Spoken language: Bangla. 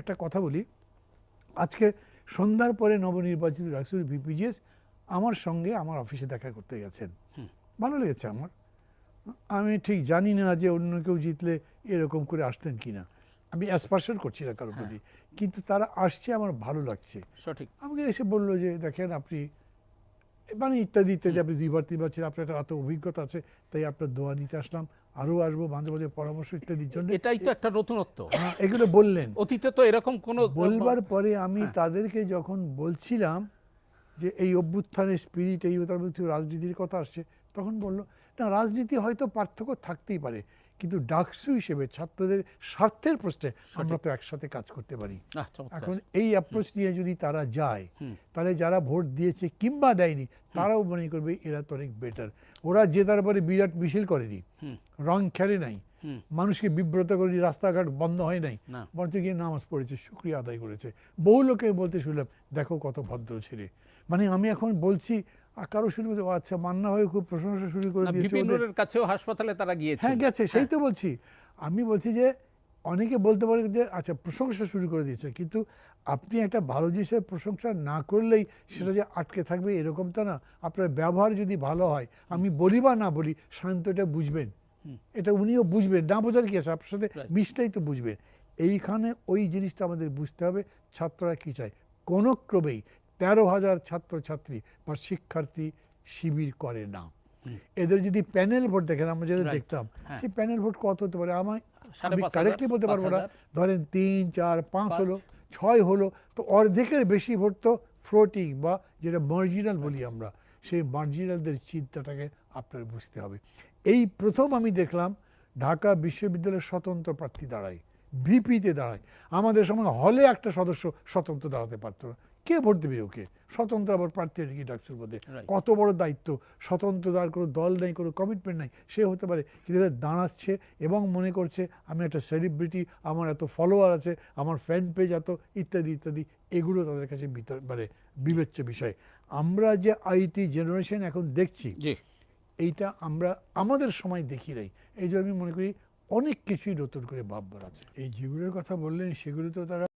একটা কথা বলি, আজকে সন্ধ্যার পরে নবনির্বাচিত রাষ্ট্রপতি ভিপিজিএস আমার সঙ্গে আমার অফিসে দেখা করতে গেছেন। ভালো লেগেছে আমার। আমি ঠিক জানি না যে অন্য কেউ জিতলে এরকম করে আসতেন কিনা, আমি অ্যাসপারশন করছি না কারোর প্রতি, কিন্তু তারা আসছে আমার ভালো লাগছে। সঠিক। আমাকে এসে বললো যে দেখেন আপনি মানে ইত্যাদি ইত্যাদি, আপনি দুইবার তিনবার ছিলেন, আপনার এত অভিজ্ঞতা আছে, তাই আপনার দোয়া নিতে আসলাম, আরও আসবো মাঝে মাঝে পরামর্শ ইত্যাদির জন্য। এটাই তো একটা নতুনত্ব। হ্যাঁ, এগুলো বললেন। অতীতে তো এরকম কোনো বলবার পরে আমি তাদেরকে যখন বলছিলাম যে এই অভ্যুত্থানের স্পিরিট, এই তার মধ্যে রাজনীতির কথা আসছে, তখন বললো না, রাজনীতি হয়তো পার্থক্য থাকতেই পারে, কিন্তু ডাকসু হিসেবে ছাত্রদের স্বার্থের প্রশ্নে আমরা তো একসাথে কাজ করতে পারি। এখন এই অ্যাপ্রোচ নিয়ে যদি তারা যায়, তাহলে যারা ভোট দিয়েছে কিংবা দেয়নি তারাও মনে করবে এরা তো অনেক বেটার। ওরা জেতার পরে বিরাট মিছিল করেনি, রং খেলে নাই, মানুষকে বিব্রত করেনি, রাস্তাঘাট বন্ধ হয় নাই, বরঞ্চ গিয়ে নামাজ পড়েছে, শুকরিয়া আদায় করেছে। বহু লোকে বলতে শুনলাম দেখো কত ভদ্র ছেলে। মানে আমি এখন বলছি, কারো শুরু করছে ও আচ্ছা, মান্না হয়ে খুব প্রশংসা শুরু করে দিয়েছে, বিপিনুরের কাছেও হাসপাতালে তারা গিয়েছে। হ্যাঁ গেছে, সেই তো বলছি। আমি বলছি যে অনেকে বলতে পারে যে আচ্ছা প্রশংসা শুরু করে দিয়েছে, কিন্তু আপনি একটা ভালো জিনিসের প্রশংসা না করলেই সেটা যে আটকে থাকবে এরকম তো না। আপনার ব্যবহার যদি ভালো হয়, আমি বলি বা না বলি, শান্ত এটা বুঝবেন, এটা উনিও বুঝবেন, না বোঝার কি আছে, আপনার সাথে মিশলেই তো বুঝবেন। এইখানে ওই জিনিসটা আমাদের বুঝতে হবে, ছাত্ররা কী চায়। কোনো ক্রমেই 13,000 ছাত্রছাত্রী বা শিক্ষার্থী শিবির করে না। এদের যদি প্যানেল ভোট দেখেন, আমরা যেটা দেখতাম, সেই প্যানেল ভোট কত হতে পারে আমি কারেক্টলি বলতে পারবো না, ধরেন 3, 4, 5 হলো, 6 হলো, তো অর্ধেকের বেশি ভোট তো ফ্লোটিং বা যেটা মার্জিনাল বলি আমরা, সেই মার্জিনালদের চিন্তাটাকে আপনার বুঝতে হবে। এই প্রথম আমি দেখলাম ঢাকা বিশ্ববিদ্যালয়ের স্বতন্ত্র প্রার্থী দাঁড়ায়, ভিপিতে দাঁড়ায়। আমাদের সময় হলে একটা সদস্য স্বতন্ত্র দাঁড়াতে পারতো না, কে ভোট দেবে ওকে? স্বতন্ত্র আবার প্রার্থী কি ডাকসুর মধ্যে, কত বড় দায়িত্ব। স্বতন্ত্র তার কোনো দল নেই, কোনো কমিটমেন্ট নাই, সে হতে পারে, কিন্তু দাঁড়াচ্ছে এবং মনে করছে আমি একটা সেলিব্রিটি, আমার এত ফলোয়ার আছে, আমার ফ্যান পেজ এত, ইত্যাদি ইত্যাদি। এগুলো তাদের কাছে মানে বিবেচ্য বিষয়। আমরা যে আইটি জেনারেশন এখন দেখছি, এইটা আমরা আমাদের সময় দেখি নাই। এই জন্য আমি মনে করি অনেক কিছুই নতুন করে ভাববার আছে। এই যেগুলোর কথা বললেন সেগুলো তো তারা